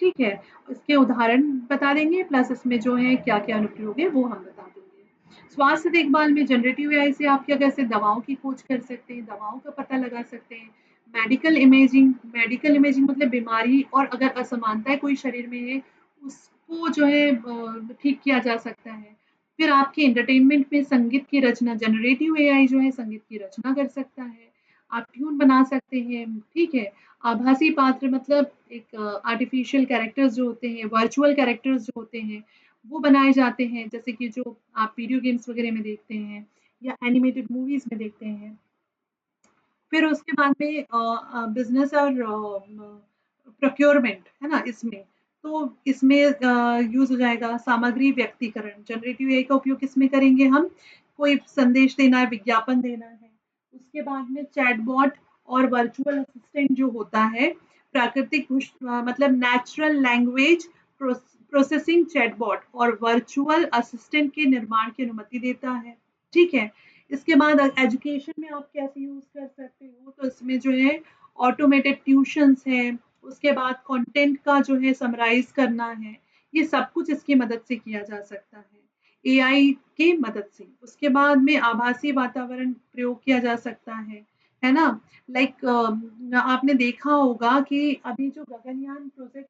ठीक है। इसके उदाहरण बता देंगे प्लस इसमें जो है क्या-क्या अनुप्रयोग है वो हम बता देंगे। स्वास्थ्य देखभाल में जनरेटिव एआई से आप क्या कर सकते हैं, दवाओं की खोज कर सकते हैं, दवाओं का पता लगा सकते हैं। मेडिकल इमेजिंग मतलब बीमारी और अगर असमानताएँ कोई शरीर में है, उसको जो है ठीक किया जा सकता है। फिर आपके एंटरटेनमेंट में संगीत की रचना, जनरेटिव एआई जो है संगीत की रचना कर सकता है। आप ट्यून बना सकते हैं, ठीक है। आभासी पात्र मतलब एक आर्टिफिशियल कैरेक्टर्स जो होते हैं, वर्चुअल कैरेक्टर्स जो होते हैं, वो बनाए जाते हैं, जैसे कि जो आप वीडियो गेम्स वगैरह में देखते हैं या एनिमेटेड मूवीज़ में देखते हैं। फिर उसके बाद में बिज़नेस और प्रोक्योरमेंट, है ना, इसमें। तो इसमें यूज़ हो जाएगा सामग्री व्यक्तिकरण, जनरेटिव एआई का उपयोग किसमें करेंगे हम? कोई संदेश देना है, विज्ञापन देना है। उसके बाद में चैटबॉट और वर्चुअल असिस्टेंट जो होता है, मतलब नेचुरल लैंग्वेज प्रोसेसिंग चैटबॉट और वर्चुअल असिस्टेंट के निर्माण की अनुमति देता है। ठीक है। इसके बाद एजुकेशन में आप कैसे यूज़ कर सकते हो, तो इसमें जो है ऑटोमेटेड ट्यूशंस हैं, उसके बाद कंटेंट का जो है समराइज़ करना है, ये सब कुछ इसकी मदद से किया जा सकता है, एआई की मदद से। उसके बाद में आभासी वातावरण प्रयोग किया जा सकता है ना? लाइक आपने देखा होगा कि अभी जो गगनयान प्रोजेक्ट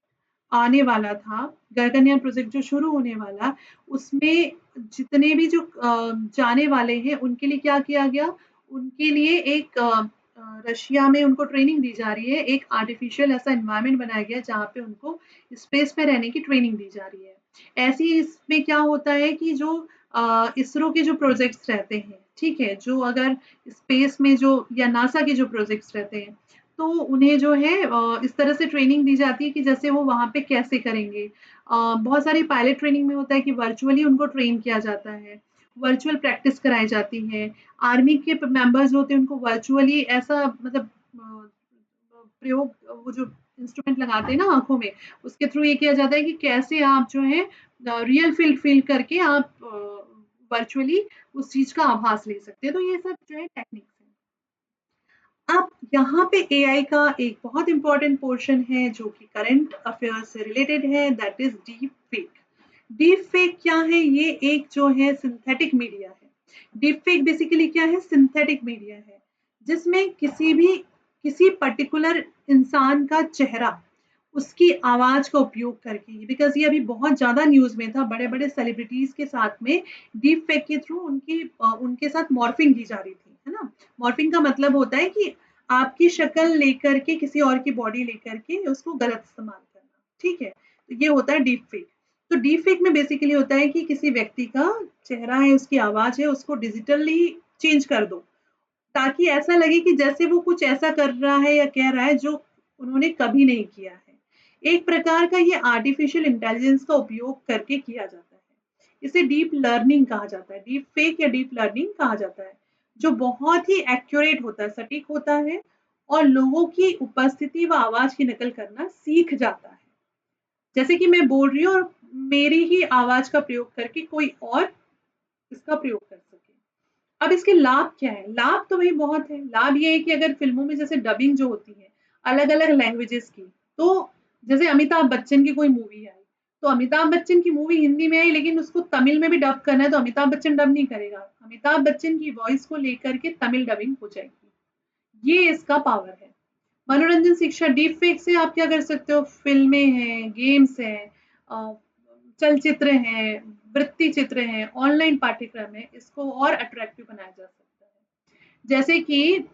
आने वाला था, गगनयान प्रोजेक्ट जो शुरू होने वाला, उसमें जितने भी जो जाने वाले हैं, उनके लिए क्या किया गया? उनके लिए एक रशिया में उनको ट्रेनिंग दी जा रही है, एक आर्टिफिशियल ऐसा एनवायरनमेंट बनाया गया है, जहाँ पे उनको स्पेस में रहने की ट्रेनिंग दी जा रही है। ऐसे ही इसमें क्या होता है कि जो इसरो के जो प्रोजेक्ट्स रहते हैं, ठीक है? जो अगर स्पेस में जो या नासा के जो प्रोजेक्ट्स रहते हैं, तो उन्हें जो है इस तरह से ट्रेनिंग दी जाती है कि जैसे वो वहाँ पे कैसे करेंगे। बहुत सारी पायलट ट्रेनिंग में होता है कि वर्चुअली उनको ट्रेन किया जाता है, वर्चुअल प्रैक्टिस कराई जाती है। आर्मी के मेंबर्स होते हैं, उनको वर्चुअली ऐसा मतलब प्रयोग वो जो इंस्ट्रूमेंट लगाते हैं ना आँखों में, उसके थ्रू ये किया जाता है कि कैसे आप जो है रियल फील करके आप वर्चुअली उस चीज़ का आभास ले सकते हैं। तो ये सब जो है टेक्निक्स हैं। अब यहाँ पे एआई का एक बहुत इम्पोर्टेंट पोर्शन है जो कि करंट अफेयर्स से रिलेटेड है, that is deep fake. Deep fake क्या है? ये एक जो है सिंथेटिक मीडिया है। डीप फेक बेसिकली क्या है? सिंथेटिक मीडिया है, जिसमें किसी पर्टिकुलर इंसान का चेहरा, उसकी आवाज का उपयोग करके, बिकॉज ये अभी बहुत ज्यादा न्यूज में था, बड़े बड़े सेलिब्रिटीज के साथ में डीप फेक के थ्रू उनके साथ मॉर्फिंग की जा रही थी, है ना? मॉर्फिंग का मतलब होता है कि आपकी शक्ल लेकर के किसी और की बॉडी लेकर के उसको गलत इस्तेमाल करना, ठीक है? तो ये होता है डीप फेक। तो डीप फेक में बेसिकली होता है कि किसी व्यक्ति का चेहरा है, उसकी आवाज है, उसको डिजिटली चेंज कर दो, ताकि ऐसा लगे कि जैसे वो कुछ ऐसा कर रहा है या कह रहा है जो उन्होंने कभी नहीं किया है। एक प्रकार का ये आर्टिफिशियल इंटेलिजेंस का उपयोग करके किया जाता है। इसे डीप लर्निंग कहा जाता है, डीप फेक या डीप लर्निंग कहा जाता है, जो बहुत ही एक्यूरेट होता है, सटीक होता है और लोगों की उपस्थिति व आवाज की नकल करना सीख जाता है। जैसे कि मैं बोल रही हूँ और मेरी ही आवाज का प्रयोग करके कोई और इसका प्रयोग कर सके। अब इसके लाभ क्या है? लाभ तो भाई बहुत है। लाभ ये है कि अगर फ़िल्मों में जैसे डबिंग जो होती है, अलग-अलग लैंग्वेजेज़ की, तो जैसे अमिताभ बच्चन की कोई मूवी आई, तो अमिताभ बच्चन की मूवी हिंदी में आई लेकिन उसको तमिल में भी डब करना है तो अमिताभ बच्चन डब नहीं करेगा। अमिताभ बच्चन की वॉइस को लेकर के तमिल डबिंग हो जाएगी। ये इसका पावर है। मनोरंजन शिक्षा डीप फेक से आप क्या कर सकते हो? फ़िल्में हैं, गेम्स हैं, चलचित्र हैं, वृत्ति चित्र हैं, ऑनलाइन पाठ्यक्रम है, इसको और अट्रैक्टिव बनाया जा सकता है। जैसे कि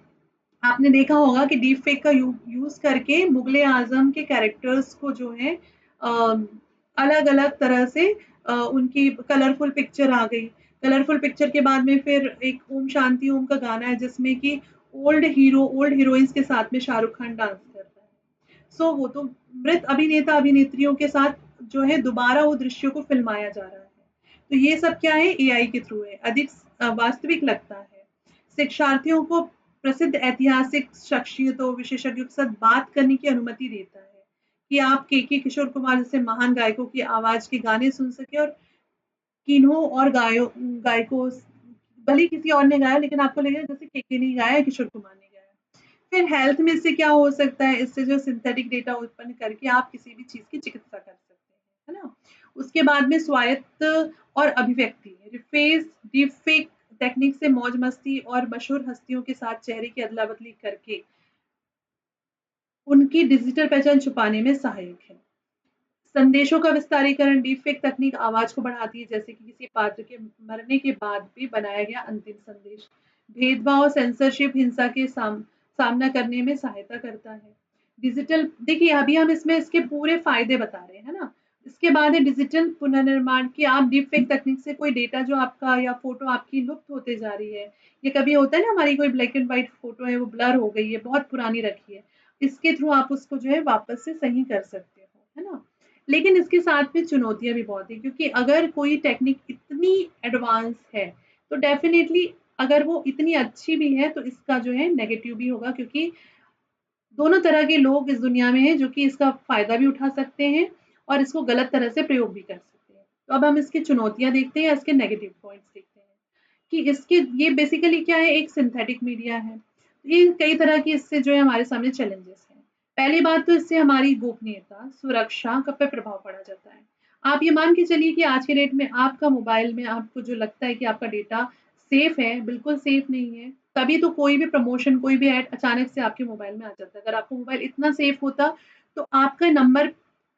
आपने देखा होगा कि डीप फेक का यूज़ करके मुगले आज़म के कैरेक्टर्स को जो है अलग-अलग तरह से उनकी कलरफुल पिक्चर आ गई। कलरफुल पिक्चर के बाद में फिर एक ओम शांति ओम का गाना है जिसमें कि ओल्ड हीरोइन्स के साथ में शाहरुख खान डांस कर रहा है। सो वो तो मृत अभिनेता अभिनेत्रियों के साथ जो है दोबारा वो दृश्यों को फिल्माया जा रहा है। तो ये सब क्या है? एआई के थ्रू है, अधिक वास्तविक लगता है। शिक्षार्थियों को प्रसिद्ध ऐतिहासिक शख्सियतों विशेषज्ञों के साथ बात करने की अनुमति देता है कि आप के किशोर कुमार जैसे महान गायकों की आवाज के गाने सुन सके और किन्हों और गायकों भले ही किसी और ने गाया लेकिन आपको लगेगा जैसे के ने गाया है, किशोर कुमार ने गाया है। फिर हेल्थ में इससे क्या हो सकता है? इससे जो सिंथेटिक डेटा उत्पन्न करके आप किसी भी चीज़ की चिकित्सा कर सकते हैं, है ना? उसके बाद में स्वायत्त और अभिव्यक्ति, रिफेस डीपफेक टेक्निक से मौज-मस्ती और मशहूर हस्तियों के साथ चेहरे की अदला-बदली करके उनकी डिजिटल पहचान छुपाने में सहायक है। संदेशों का विस्तारीकरण डीपफेक तकनीक आवाज को बढ़ाती है, जैसे कि किसी पात्र के मरने के बाद भी बनाया गया अंतिम संदेश। भेदभाव, सेंसरशिप, हिंसा के सामना करने में सहायता करता है। डिजिटल देखिए अभी हम इसमें इसके पूरे फायदे बता रहे हैं, है ना? इसके बाद है डिजिटल पुनर्निर्माण कि आप डीपफेक तकनीक से कोई डेटा जो आपका या फोटो आपकी लुप्त होते जा रही है, ये कभी होता है ना हमारी कोई ब्लैक एंड व्हाइट फोटो है वो ब्लर हो गई है, बहुत पुरानी रखी है, इसके थ्रू आप उसको जो है वापस से सही कर सकते हो, है ना? लेकिन इसके साथ में चुनौतियाँ भी बहुत हैं क्योंकि अगर कोई टेक्निक इतनी एडवांस है, तो डेफ़िनेटली अगर वो इतनी अच्छी भी है, तो इसका जो है नेगेटिव भी होगा क्योंकि दोनों तरह के लोग इस दुनिया में हैं जो कि इसका फ़ायदा भी उठा सकते हैं और इसको गलत तरह से प्रयोग भी कर सकते हैं। तो अब हम इसकी चुनौतियाँ देखते हैं या इसके नेगेटिव पॉइंट्स देखते हैं कि इसके ये बेसिकली क्या है एक सिंथेटिक मीडिया है। ये कई तरह की इससे जो है हमारे सामने चैलेंजेस हैं। पहली बात तो इससे हमारी गोपनीयता, सुरक्षा का पे प्रभाव पड़ा जाता है। आप ये मान के चलिए कि आज के डेट में आपका मोबाइल में आपको जो लगता है कि आपका डेटा सेफ है, बिल्कुल सेफ नहीं है। तभी तो कोई भी प्रमोशन, कोई भी ऐड अचानक से आपके मोबाइल में आ जाता है। अगर आपका मोबाइल इतना सेफ होता, तो आपका नंबर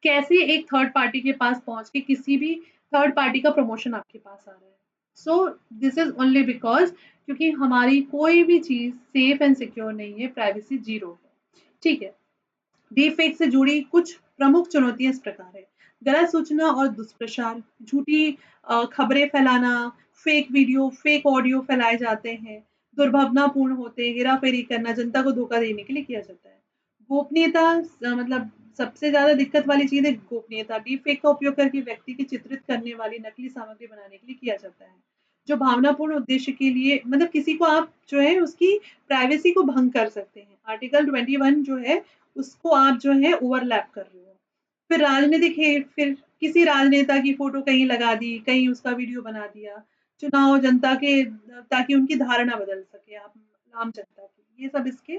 कैसे एक थर्ड पार्टी के पास पहुँच के किसी भी थर्ड पार्टी का प्रमोशन आपके पास आ रहा है। So this is only because क्योंकि हमारी कोई भी चीज़ सेफ एंड सिक्योर नहीं है, प्राइवेसी ज़ीरो है। ठीक है? डीपफेक से जुड़ी कुछ प्रमुख चुनौतियां इस प्रकार है। गलत सूचना और दुष्प्रचार, झूठी खबरें फैलाना, फेक वीडियो, फेक ऑडियो फैलाए जाते हैं, दुर्भावनापूर्ण होते हैं, हेरा-फेरी करना, जनता को धोखा देने के लिए किया जाता है। गोपनीयता मतलब सबसे ज़्यादा दिक्कत वाली चीज़ है गोपनीयता। डीपफेक का उपयोग करके व्यक्ति की चित्रित करने वाली नकली सामग्री बनाने के लिए किया जाता है, जो भावनापूर्ण उद्देश्य के लिए मतलब किसी को आप जो है उसकी प्राइवेसी को भंग कर सकते हैं। आर्टिकल 21 जो है उसको आप जो है ओवरलैप कर रहे हो। फिर राजनीतिक हेर फिर किसी राजनेता की फोटो कहीं लगा दी, कहीं उसका वीडियो बना दिया, चुनाव जनता के ताकि उनकी धारणा बदल सके आप आम जनता की। ये सब इसके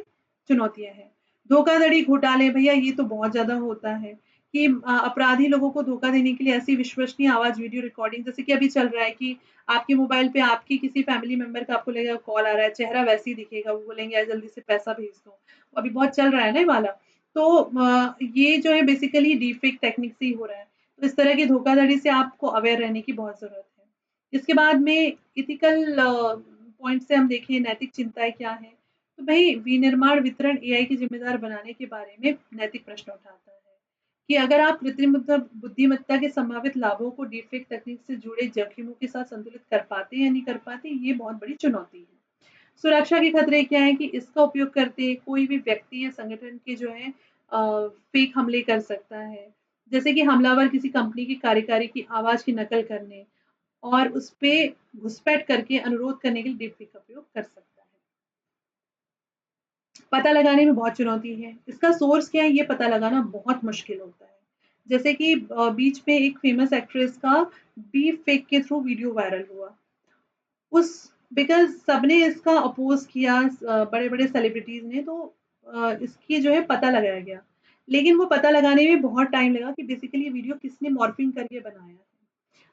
चुनौतियाँ हैं। धोखाधड़ी घोटाले भैया ये तो बहुत ज़्यादा होता है कि अपराधी लोगों को धोखा देने के लिए ऐसी विश्वसनीय आवाज़ वीडियो रिकॉर्डिंग जैसे कि अभी चल रहा है कि आपके मोबाइल पे आपकी किसी फैमिली मेंबर का आपको लगेगा कॉल आ रहा है, चेहरा वैसे ही दिखेगा, वो बोलेंगे यार जल्दी से पैसा भेज दो। अभी बहुत चल रहा है ना ये वाला। तो ये जो है बेसिकली डीपफेक टेक्निक से ही हो रहा है। तो इस तरह की धोखाधड़ी से आपको अवेयर रहने की बहुत ज़रूरत है। इसके बाद में एथिकल पॉइंट से हम देखें नैतिक चिंताएँ क्या हैं? तो भई विनिर्माण वितरण एआई की ज़िम्मेदार बनाने के बारे में नैतिक प्रश्न उठाता है, कि अगर आप कृत्रिम बुद्धिमत्ता के संभावित लाभों को डीपफेक तकनीक से जुड़े जोखिमों के साथ संतुलित कर पाते हैं या नहीं कर पाते, ये बहुत बड़ी चुनौती है। सुरक्षा के खतरे क्या हैं कि इसका उपयोग करते कोई भी व्यक्ति या संगठन के जो है फेक हमले कर सकता है। जैसे कि हमलावर किसी कंपनी की कार्यकारी की आवाज़ की नकल करने और उस पे घुसपैठ करके अनुरोध करने के लिए डीपफेक का उपयोग कर सकता है। पता लगाने में बहुत चुनौती है। इसका सोर्स क्या है ये पता लगाना बहुत मुश्किल होता है। जैसे कि बीच में एक फेमस एक्ट्रेस का डीप फेक के थ्रू वीडियो वायरल हुआ। उस बिकॉज़ सबने इसका अपोज़ किया बड़े-बड़े सेलिब्रिटीज़ ने तो इसकी जो है पता लगाया गया। लेकिन वो पता लगाने में बहुत टाइम लगा कि बेसिकली ये वीडियो किसने मॉर्फिंग करके बनाया है।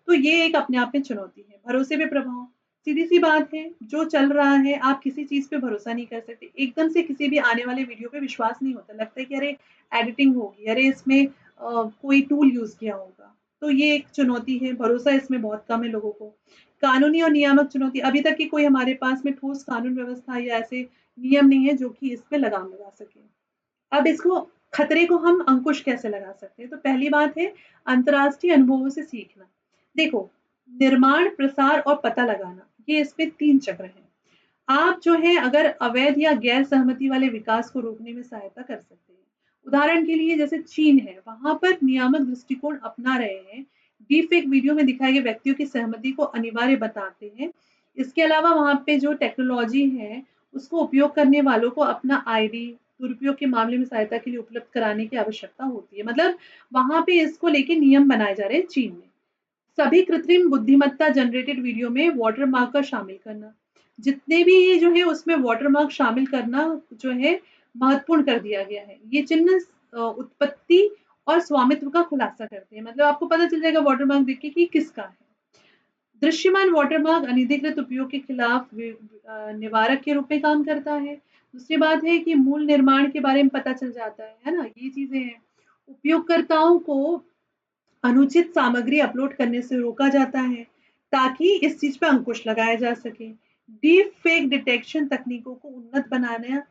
तो ये एक अपने आप में चुनौती है। भरोसे पे प्रभाव, सीधी-सी बात है, जो चल रहा है आप किसी चीज़ पे भरोसा नहीं कर सकते। एकदम से किसी भी आने वाले वीडियो पे विश्वास नहीं होता। लगता है कि अरे एडिटिंग होगी, अरे इसमें कोई टूल यूज़ किया होगा। तो ये एक चुनौती है, भरोसा इसमें बहुत कम है लोगों को। कानूनी और नियामक चुनौती, अभी तक की कोई हमारे पास में ठोस कानून व्यवस्था या ऐसे नियम नहीं है जो कि इस पे लगाम लगा सके। अब इसको खतरे को हम अंकुश कैसे लगा सकते हैं? तो पहली बात है अंतर्राष्ट्रीय अनुभवों से सीखना। देखो, निर्माण, प्रसार और पता लगाना, ये इसमें 3 चक्र हैं। आप जो है अगर अवैध या गैर सहमति वाले विकास को रोकने में सहायता कर सकते हैं। उदाहरण के लिए जैसे चीन है, वहाँ पर नियामक दृष्टिकोण अपना रहे हैं। डीपफेक वीडियो में दिखाए गए व्यक्तियों की सहमति को अनिवार्य बताते हैं। इसके अलावा वहाँ पे जो टेक्नोलॉजी है, उसको उपयोग करने वालों को अपना आईडी दुरुपयोग के मामले में सहायता के लिए उपलब्ध कराने की आवश्यकता होती है। मतलब वहाँ पे इसको लेके नियम बनाए जा रहे हैं चीन में। सभी कृत्रिम बुद्धिमत्ता जनरेटेड वीडियो में वाटरमार्क का शामिल करना। जितने भी ये जो है उसमें वाटरमार्क शामिल करना जो है महत्वपूर्ण कर दिया गया है। ये चिन्ह उत्पत्ति और स्वामित्व का खुलासा करते हैं। मतलब आपको पता चल जाएगा वाटरमार्क देख के कि किसका है। दृश्यमान वाटरमार्क अनधिकृत उपयोग के खिलाफ निवारक के रूप में काम करता है। दूसरी बात है कि मूल निर्माण के बारे में पता चल जाता है ना? ये चीज़ें हैं। उपयोगकर्ताओं को अनुचित सामग्री अपलोड करने से रोका जाता है ताकि इस चीज पे अंकुश लगाया जा सके। डीप फेक डिटेक्शन तकनीकों को उन्नत बनाना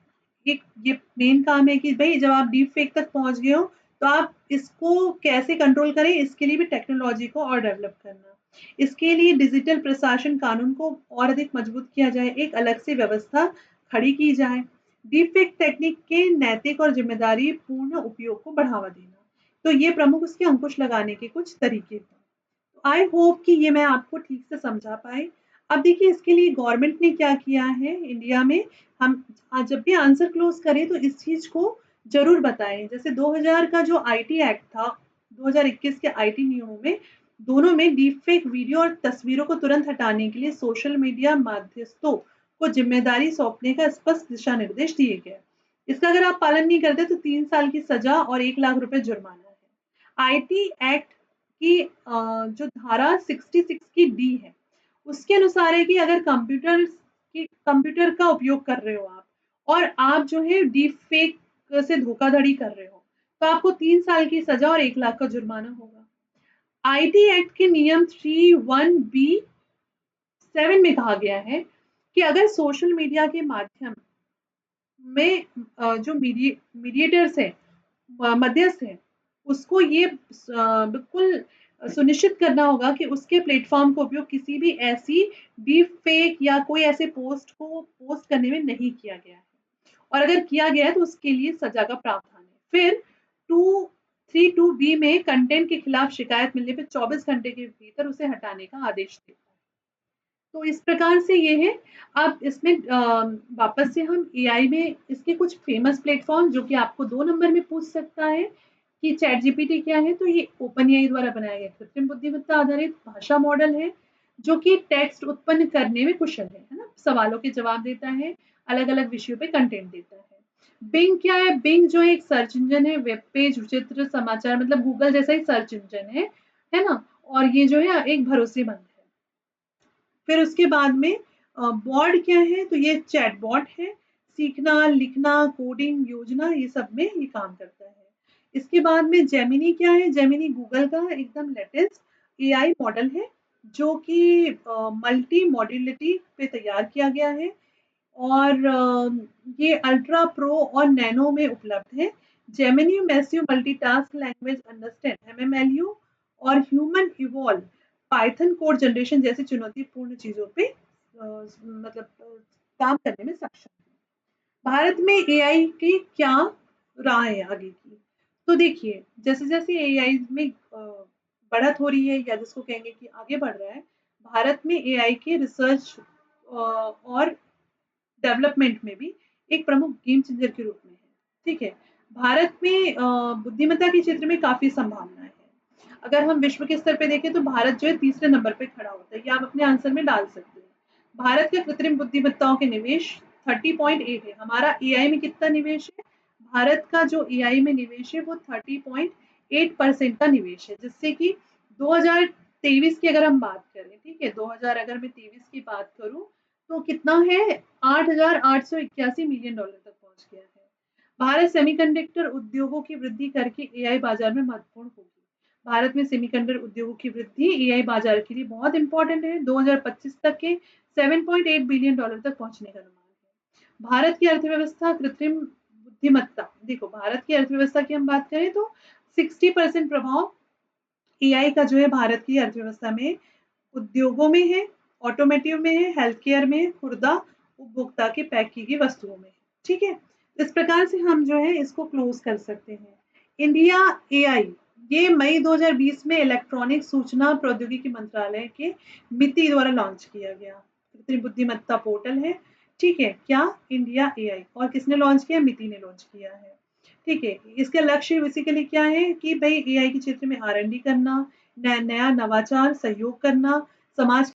एक ये मेन काम है कि भाई जब आप डीप फेक तक पहुंच गए हो तो आप इसको कैसे कंट्रोल करें इसके लिए भी टेक्नोलॉजी को और डेवलप करना। इसके लिए डिजिटल प्रशासन कानून को और अधिक मजबूत किया जाए, एक अलग से व्यवस्था खड़ी की जाए। डीप फेक टेक्निक के नैतिक और जिम्मेदारी पूर्ण उपयोग को बढ़ावा देना। तो ये प्रमुख उसके अंकुश लगाने के कुछ तरीके थे। तो आई होप कि ये मैं आपको ठीक से समझा पाई। अब देखिए इसके लिए गवर्नमेंट ने क्या किया है इंडिया में, हम जब भी आंसर क्लोज करें तो इस चीज को जरूर बताएं। जैसे 2000 का जो आईटी एक्ट था, 2021 के आईटी नियमों में दोनों में डीप फेक वीडियो और तस्वीरों को तुरंत हटाने के लिए सोशल मीडिया माध्यस्थों को जिम्मेदारी सौंपने का स्पष्ट दिशा निर्देश दिए गए। इसका अगर आप पालन नहीं करते तो 3 साल की सजा और 1 लाख रुपए जुर्माना है। आईटी एक्ट कि जो धारा 66 की डी है, उसके अनुसार है कि अगर कंप्यूटर का उपयोग कर रहे हो आप और आप जो है डीप फेक से धोखाधड़ी कर रहे हो, तो आपको 3 साल की सजा और 1 लाख का जुर्माना होगा। आईटी एक्ट के नियम 31B(7) में कहा गया है कि अगर सोशल मीडिया के माध्यम में जो मीडिएटर्स है, मध्यस्थ है, उसको ये बिल्कुल सुनिश्चित करना होगा कि उसके प्लेटफॉर्म का उपयोग किसी भी ऐसी डीप फेक या कोई ऐसे पोस्ट को पोस्ट करने में नहीं किया गया है, और अगर किया गया है तो उसके लिए सजा का प्रावधान है। फिर 232B में कंटेंट के खिलाफ शिकायत मिलने पर 24 घंटे के भीतर उसे हटाने का आदेश देता है। तो इस प्रकार से ये है। अब इसमें वापस से हम एआई में इसके कुछ फेमस प्लेटफॉर्म जो कि आपको 2 नंबर में पूछ सकता है कि चैट जीपीटी क्या है, तो ये ओपन एआई द्वारा बनाया गया कृत्रिम बुद्धिमत्ता आधारित भाषा मॉडल है जो कि टेक्स्ट उत्पन्न करने में कुशल है ना, सवालों के जवाब देता है, अलग अलग विषयों पे कंटेंट देता है। बिंग क्या है? बिंग जो एक सर्च इंजन है, वेब पेज, चित्र, समाचार, मतलब गूगल जैसा ही सर्च इंजन है ना, और ये जो है एक भरोसेमंद है। फिर उसके बाद में बॉर्ड क्या है? तो ये चैटबॉट है, सीखना, लिखना, कोडिंग, योजना, ये सब में ये काम करता है। इसके बाद में जेमिनी क्या है? जेमिनी गूगल का एकदम लेटेस्ट एआई मॉडल है जो कि मल्टी मॉड्यूलिटी पे तैयार किया गया है, और ये अल्ट्रा प्रो और नैनो में उपलब्ध है। Gemini massive multitask language understand MMLU और human evolve Python code generation जैसी चुनौतीपूर्ण चीजों पे मतलब काम करने में सक्षम है। भारत में एआई की क्या राह है आगे की? तो देखिए, जैसे जैसे एआई में बढ़त हो रही है, या जिसको कहेंगे कि आगे बढ़ रहा है, भारत में एआई के रिसर्च और डेवलपमेंट में भी एक प्रमुख गेम चेंजर के रूप में है। ठीक है, भारत में बुद्धिमत्ता के क्षेत्र में काफी संभावनाएं हैं। अगर हम विश्व के स्तर पे देखें तो भारत जो है तीसरे नंबर पे खड़ा होता है, ये आप अपने आंसर में डाल सकते हैं। भारत के कृत्रिम बुद्धिमत्ताओं के निवेश 30.8 है। हमारा एआई में कितना निवेश है? भारत का जो एआई में निवेश है वो 30.8% का निवेश है, जिससे कि 2023 की अगर हम बात करें, ठीक है, 2000 अगर मैं 23 की बात करूं तो कितना है? 8,881 मिलियन डॉलर तक पहुंच गया है। भारत सेमीकंडक्टर उद्योगों की वृद्धि करके एआई बाजार में महत्वपूर्ण होगी। भारत में सेमीकंडक्टर उद्योगों की वृद्धि एआई बाजार के लिए बहुत इंपॉर्टेंट है। 2025 तक के 7.8 बिलियन डॉलर तक पहुंचने का अनुमान है। भारत की अर्थव्यवस्था कृत्रिम बुद्धिमत्ता, देखो भारत की अर्थव्यवस्था की हम बात करें तो 60% प्रभाव एआई का जो है भारत की अर्थव्यवस्था में उद्योगों में है, ऑटोमेटिव में है, हेल्थ केयर में है, खुर्दा उपभोक्ता के पैक की गई वस्तुओं में है। ठीक है, इस प्रकार से हम जो है इसको क्लोज कर सकते हैं। इंडिया एआई, ये मई 2020 में इलेक्ट्रॉनिक सूचना प्रौद्योगिकी मंत्रालय के मिति द्वारा लॉन्च किया गया कृत्रिम बुद्धिमत्ता पोर्टल है। ठीक है, क्या? इंडिया एआई, और किसने लॉन्च किया? मिति ने लॉन्च किया है। ठीक है, इसका लक्ष्य बेसिकली क्या है कि भाई एआई के क्षेत्र में आर एन डी करना, नया नवाचार सहयोग करना, समाज